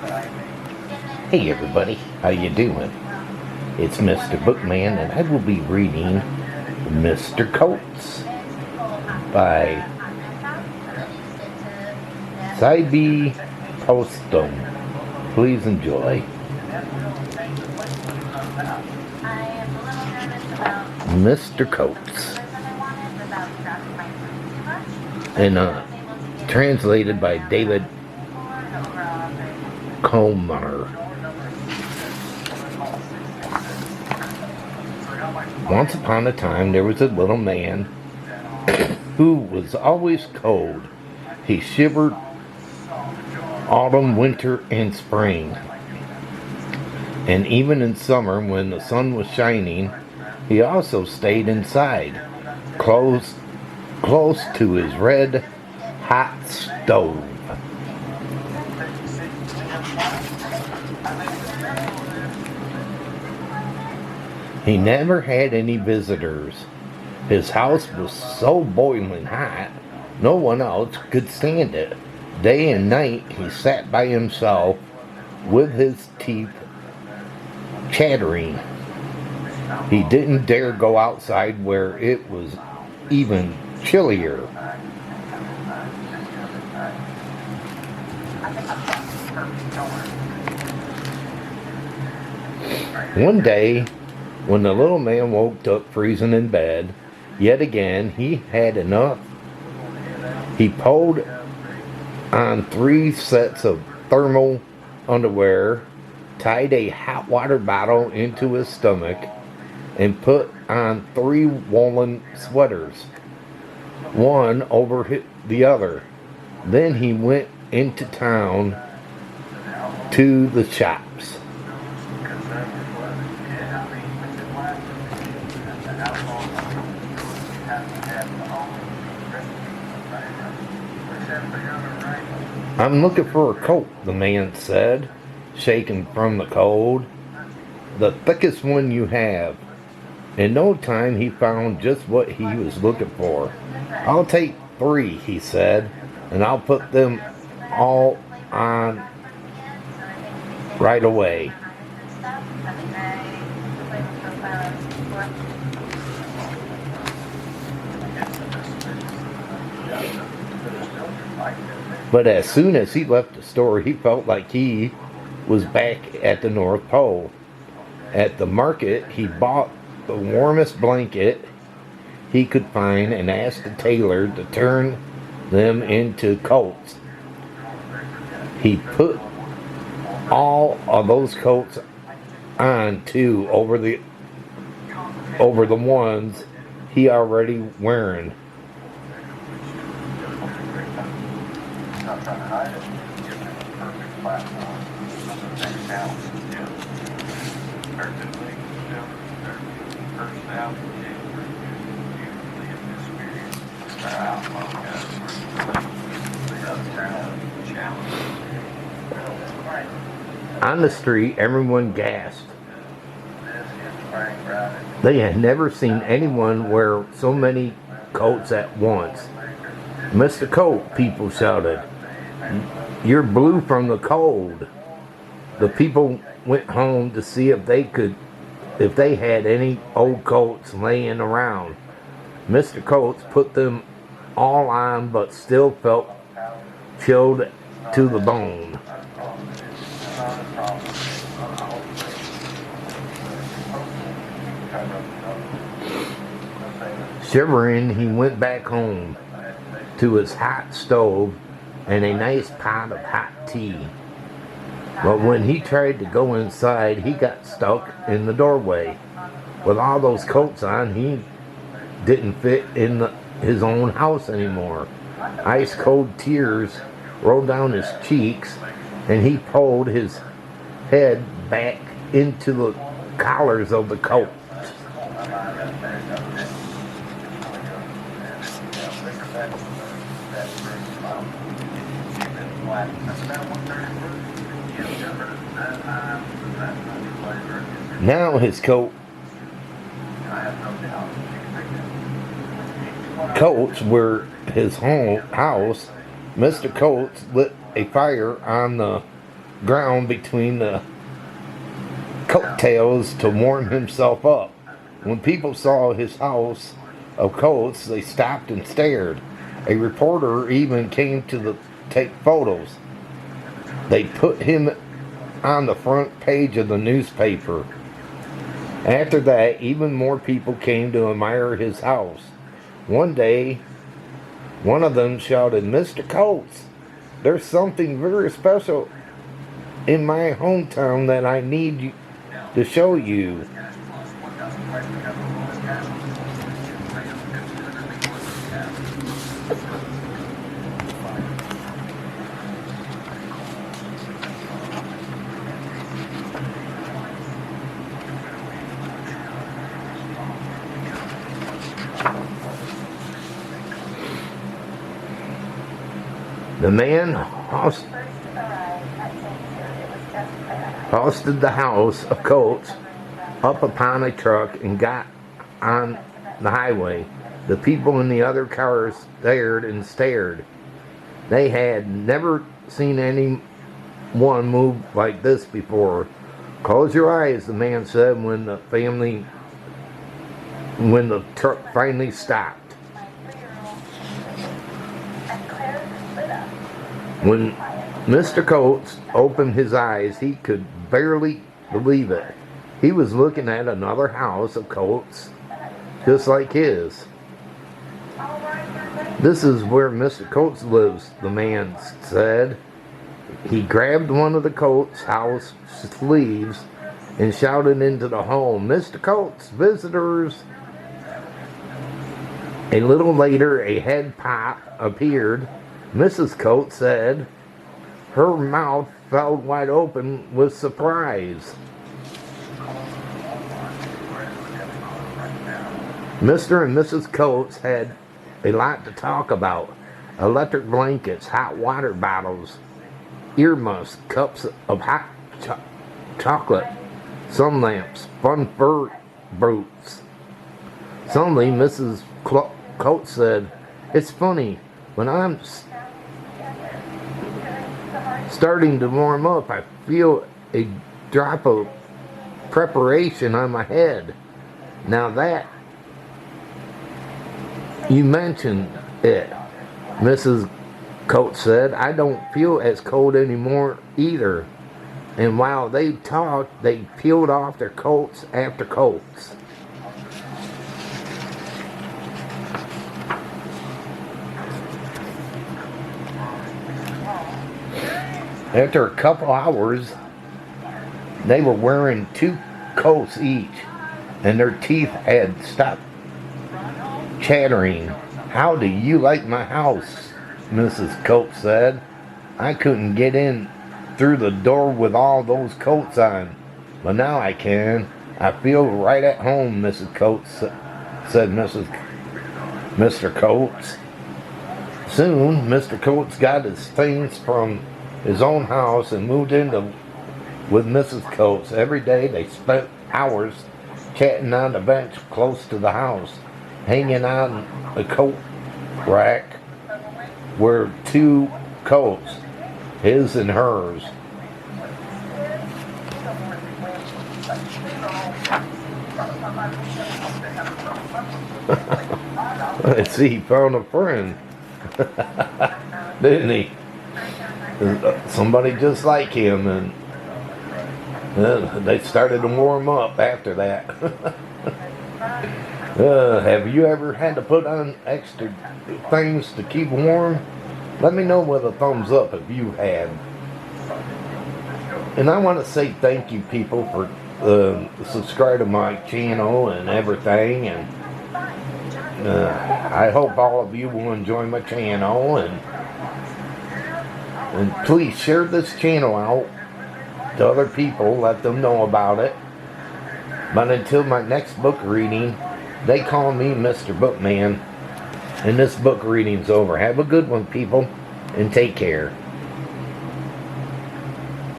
Hey everybody, how you doing? It's Mr. Bookman and I will be reading Mr.Coats by Sieb Posthuma. Please enjoy. Mr.Coats, and translated by David Colmer. Once upon a time there was a little man who was always cold. He shivered autumn, winter, and spring. And even in summer, when the sun was shining, he also stayed inside, close to his red hot stove. He never had any visitors. His house was so boiling hot, no one else could stand it. Day and night he sat by himself with his teeth chattering. He didn't dare go outside where it was even chillier. One day, when the little man woke up freezing in bed, yet again he had enough. He pulled on 3 sets of thermal underwear, tied a hot water bottle into his stomach, and put on 3 woolen sweaters, one over the other. Then he went into town to the shops. "I'm looking for a coat," the man said, shaking from the cold. "The thickest one you have." In no time he found just what he was looking for. "I'll take 3, he said, "and I'll put them all on right away." But as soon as he left the store, he felt like he was back at the North Pole. At the market, he bought the warmest blanket he could find and asked the tailor to turn them into coats. He put all of those coats on too, over the ones he already wearing. On the street, everyone gasped. They had never seen anyone wear so many coats at once. "Mr. Coat," people shouted, "you're blue from the cold." The people went home to see if they had any old coats laying around. Mr. Coats put them all on, but still felt chilled to the bone. Shivering, he went back home to his hot stove and a nice pot of hot tea. But when he tried to go inside, he got stuck in the doorway. With all those coats on, he didn't fit in his own house anymore. Ice cold tears rolled down his cheeks, and he pulled his head back into the collars of the coat. Now his coats were his home house. Mr. Coats lit a fire on the ground between the coattails to warm himself up. When people saw his house of coats, they stopped and stared. A reporter even came to take photos. They put him on the front page of the newspaper. After that, even more people came to admire his house. One day, one of them shouted, "Mr. Coats, there's something very special in my hometown that I need to show you." The man hoisted the house of coats up upon a truck and got on the highway. The people in the other cars stared and stared. They had never seen anyone move like this before. "Close your eyes," the man said when the truck finally stopped. When Mr. Coats opened his eyes, he could barely believe it. He was looking at another house of coats just like his. "This is where Mr. Coats lives," the man said. He grabbed one of the Coats' house sleeves and shouted into the home, "Mr. Coats, visitors!" A little later, a head pop appeared. Mrs. Coats said. Her mouth fell wide open with surprise. Mr. and Mrs. Coats had a lot to talk about. Electric blankets, hot water bottles, earmuffs, cups of hot chocolate, sun lamps, fun fur boots. Suddenly, Mrs. Coats said, "It's funny, when I'm starting to warm up, I feel a drop of preparation on my head. Now that you mentioned it," Mrs. Coats said, "I don't feel as cold anymore either." And while they talked, they peeled off their coats after coats. After a couple hours, they were wearing 2 coats each, and their teeth had stopped chattering. "How do you like my house?" Mrs. Coats said. "I couldn't get in through the door with all those coats on, but now I can. I feel right at home," Mrs. Coats said. Mr. Coats. Soon, Mr. Coats got his things from his own house and moved in with Mrs. Coats. Every day they spent hours chatting on the bench close to the house. Hanging on the coat rack were 2 coats, his and hers. I see he found a friend. Didn't he? Somebody just like him, and they started to warm up after that. Have you ever had to put on extra things to keep warm? Let me know with a thumbs up if you have. And I want to say thank you, people, for subscribe to my channel and everything. And I hope all of you will enjoy my channel. And please share this channel out to other people. Let them know about it. But until my next book reading, they call me Mr. Bookman. And this book reading's over. Have a good one, people. And take care.